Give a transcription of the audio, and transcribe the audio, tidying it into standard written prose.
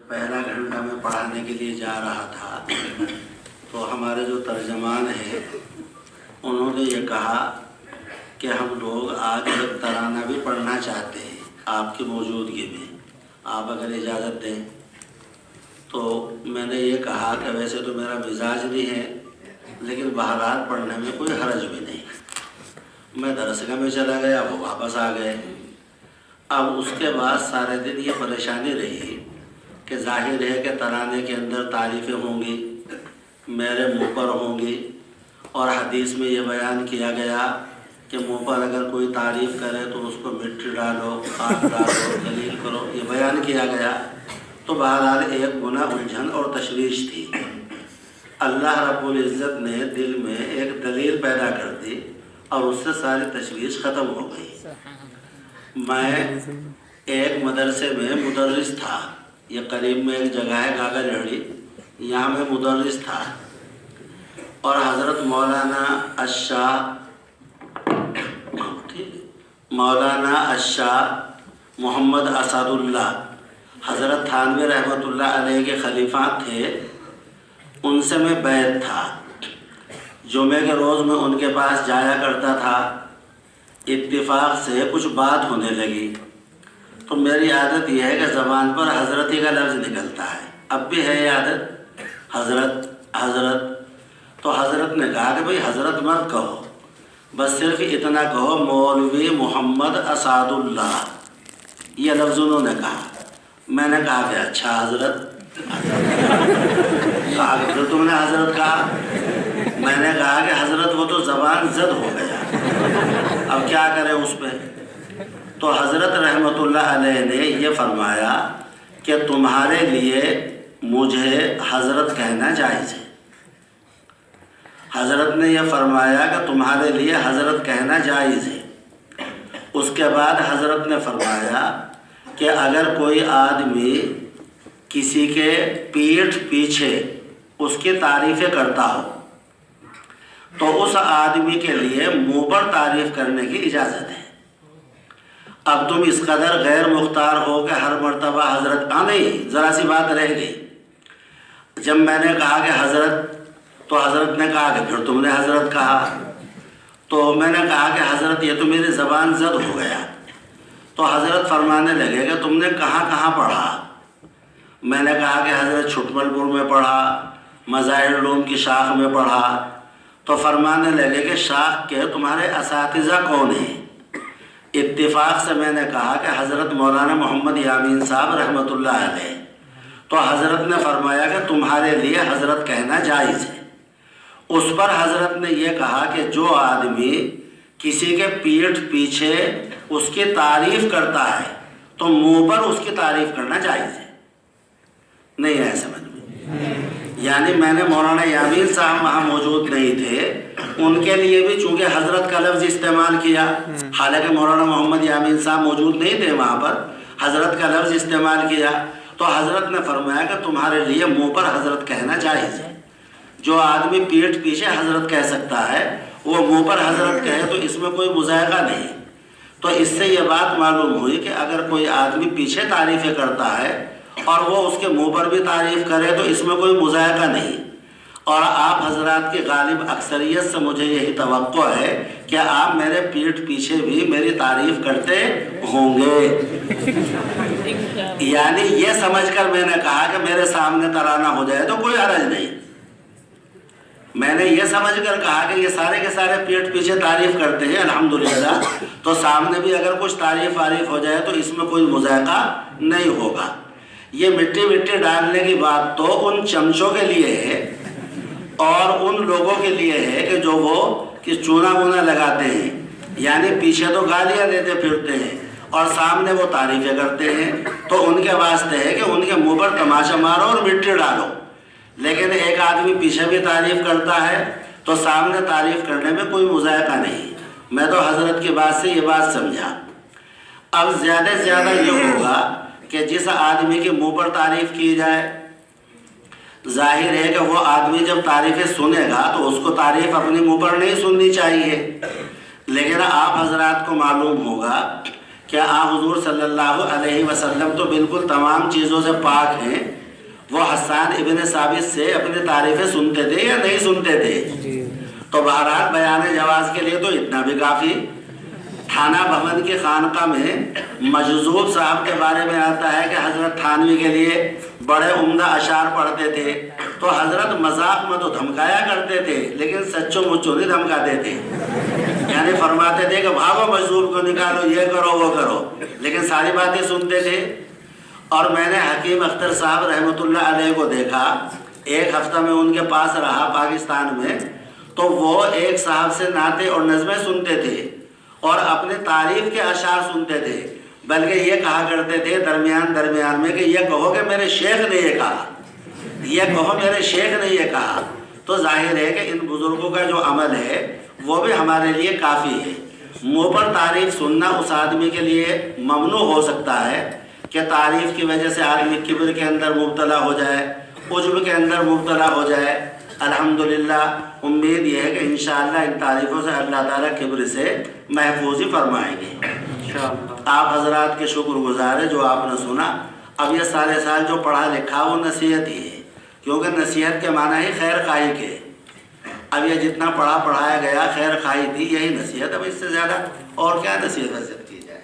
پہلا گھنٹہ میں پڑھانے کے لیے جا رہا تھا تو ہمارے جو ترجمان ہیں انہوں نے یہ کہا کہ ہم لوگ آج ایک ترانہ بھی پڑھنا چاہتے ہیں آپ کی موجودگی میں، آپ اگر اجازت دیں۔ تو میں نے یہ کہا کہ ویسے تو میرا مزاج نہیں ہے لیکن بہرحال پڑھنے میں کوئی حرج بھی نہیں۔ میں درسگاہ میں چلا گیا، وہ واپس آ گئے۔ اب اس کے بعد سارے دن یہ پریشانی رہی کہ ظاہر ہے کہ ترانے کے اندر تعریفیں ہوں گی، میرے منہ پر ہوں گی، اور حدیث میں یہ بیان کیا گیا کہ منہ پر اگر کوئی تعریف کرے تو اس کو مٹی ڈالو، خاک ڈالو، دلیل کرو، یہ بیان کیا گیا۔ تو بہرحال ایک گناہ الجھن اور تشویش تھی۔ اللہ رب العزت نے دل میں ایک دلیل پیدا کر دی اور اس سے ساری تشویش ختم ہو گئی۔ میں ایک مدرسے میں مدرس تھا، یہ قریب میں ایک جگہ ہے گاگا جھڑی، یہاں میں مدرس تھا، اور حضرت مولانا الشاہ محمد اسد اللہ حضرت تھانوی رحمۃ اللہ علیہ کے خلیفہ تھے، ان سے میں بیعت تھا۔ جمعے کے روز میں ان کے پاس جایا کرتا تھا۔ اتفاق سے کچھ بات ہونے لگی تو میری عادت یہ ہے کہ زبان پر حضرت ہی کا لفظ نکلتا ہے، اب بھی ہے یہ عادت، حضرت حضرت۔ تو حضرت نے کہا کہ بھئی حضرت مت کہو، بس صرف اتنا کہو مولوی محمد اسد اللہ، یہ لفظ انہوں نے کہا۔ میں نے کہا کہ اچھا حضرت، کہا کہ پھر تم نے حضرت کہا۔ میں نے کہا کہ حضرت وہ تو زبان زد ہو گیا، اب کیا کریں اس پہ؟ تو حضرت رحمۃ اللہ علیہ نے یہ فرمایا کہ تمہارے لیے مجھے حضرت کہنا جائز ہے۔ حضرت نے یہ فرمایا کہ تمہارے لیے حضرت کہنا جائز ہے۔ اس کے بعد حضرت نے فرمایا کہ اگر کوئی آدمی کسی کے پیٹھ پیچھے اس کی تعریفیں کرتا ہو تو اس آدمی کے لیے منہ پر تعریف کرنے کی اجازت ہے۔ اب تم اس قدر غیر مختار ہو کہ ہر مرتبہ حضرت نہیں، ذرا سی بات رہ گئی۔ جب میں نے کہا کہ حضرت، تو حضرت نے کہا کہ پھر تم نے حضرت کہا۔ تو میں نے کہا کہ حضرت یہ تو میری زبان زد ہو گیا۔ تو حضرت فرمانے لگے کہ تم نے کہاں کہاں پڑھا؟ میں نے کہا کہ حضرت چھٹمل پور میں پڑھا، مظاہر العلوم کی شاخ میں پڑھا۔ تو فرمانے لگے کہ شاخ کے تمہارے اساتذہ کون ہیں؟ اتفاق سے میں نے کہا کہ حضرت مولانا محمد یامین صاحب رحمۃ اللہ علیہ۔ تو حضرت نے فرمایا کہ تمہارے لیے حضرت کہنا جائز ہے۔ اس پر حضرت نے یہ کہا کہ جو آدمی کسی کے پیٹھ پیچھے اس کی تعریف کرتا ہے تو منہ پر اس کی تعریف کرنا جائز ہے۔ نہیں ہے سمجھ میں؟ یعنی میں نے مولانا یامین صاحب وہاں موجود نہیں تھے، ان کے لیے بھی چونکہ حضرت کا لفظ استعمال کیا، حالانکہ مولانا محمد یامین صاحب موجود نہیں تھے وہاں پر، حضرت کا لفظ استعمال کیا۔ تو حضرت نے فرمایا کہ تمہارے لیے منہ پر حضرت کہنا جائز ہے۔ جو آدمی پیٹھ پیچھے حضرت کہہ سکتا ہے وہ منہ پر حضرت کہے تو اس میں کوئی مذائقہ نہیں۔ تو اس سے یہ بات معلوم ہوئی کہ اگر کوئی آدمی پیچھے تعریفیں کرتا ہے اور وہ اس کے منہ پر بھی تعریف کرے تو اس میں کوئی مذائقہ نہیں۔ اور آپ حضرات کی غالب اکثریت سے مجھے یہی توقع ہے کہ آپ میرے پیٹھ پیچھے بھی میری تعریف کرتے ہوں گے۔ یعنی یہ سمجھ کر میں نے کہا کہ میرے سامنے ترانہ ہو جائے تو کوئی حرج نہیں۔ میں نے یہ سمجھ کر کہا کہ یہ سارے کے سارے پیٹھ پیچھے تعریف کرتے ہیں الحمدللہ، تو سامنے بھی اگر کچھ تعریف وارف ہو جائے تو اس میں کوئی مذائقہ نہیں ہوگا۔ یہ مٹی مٹی ڈالنے کی بات تو ان چمچوں کے لیے ہے اور ان لوگوں کے لیے ہے کہ جو وہ چونا وونا لگاتے ہیں، یعنی پیچھے تو گالیاں دیتے پھرتے ہیں اور سامنے وہ تعریفیں کرتے ہیں، تو ان کے واسطے ہے کہ ان کے منہ پر تماشا مارو اور مٹی ڈالو۔ لیکن ایک آدمی پیچھے بھی تعریف کرتا ہے تو سامنے تعریف کرنے میں کوئی مذائقہ نہیں۔ میں تو حضرت کی بات سے یہ بات سمجھا۔ اب زیادہ سے زیادہ یہ ہوگا کہ جس آدمی کے منہ پر تعریف کی جائے، ظاہر ہے کہ وہ آدمی جب تعریفیں سنے گا تو اس کو تعریف اپنے منہ پر نہیں سننی چاہیے، لیکن آپ حضرات کو معلوم ہوگا کہ آپ حضور صلی اللہ علیہ وسلم تو بالکل تمام چیزوں سے پاک ہیں، وہ حسان ابن ثابت سے اپنی تعریفیں سنتے تھے یا نہیں سنتے تھے؟ تو بہرحال بیان جواز کے لیے تو اتنا بھی کافی۔ تھانہ بھون کی خانقاہ میں مجذوب صاحب کے بارے میں آتا ہے کہ حضرت تھانوی کے لیے بڑے عمدہ اشعار پڑھتے تھے، تو حضرت مذاق میں تو دھمکایا کرتے تھے لیکن سچوں مچوں نہیں دھمکاتے تھے، یعنی فرماتے تھے کہ بھاگو مجذوب کو نکالو، یہ کرو وہ کرو، لیکن ساری باتیں سنتے تھے۔ اور میں نے حکیم اختر صاحب رحمۃ اللہ علیہ کو دیکھا، ایک ہفتہ میں ان کے پاس رہا پاکستان میں، تو وہ ایک صاحب سے نعتیں اور نظمیں سنتے تھے اور اپنے تعریف کے اشعار سنتے تھے، بلکہ یہ کہا کرتے تھے درمیان میں کہ یہ کہو کہ میرے شیخ نے یہ کہا، یہ کہو میرے شیخ نے یہ کہا۔ تو ظاہر ہے کہ ان بزرگوں کا جو عمل ہے وہ بھی ہمارے لیے کافی ہے۔ منہ پر تعریف سننا اس آدمی کے لیے ممنوع ہو سکتا ہے کہ تعریف کی وجہ سے آدمی کبر کے اندر مبتلا ہو جائے، عجب کے اندر مبتلا ہو جائے۔ الحمدللہ امید یہ ہے کہ انشاءاللہ ان تعریفوں سے اللہ تعالیٰ کبر سے محفوظ ہی فرمائیں گے۔ آپ حضرات کے شکر گزار ہیں جو آپ نے سنا۔ اب یہ سارے سال جو پڑھا لکھا وہ نصیحت ہی ہے، کیونکہ نصیحت کے معنی ہی خیر خواہی کے۔ اب یہ جتنا پڑھایا گیا خیر خواہی تھی، یہی نصیحت، اب اس سے زیادہ اور کیا نصیحت ہے؟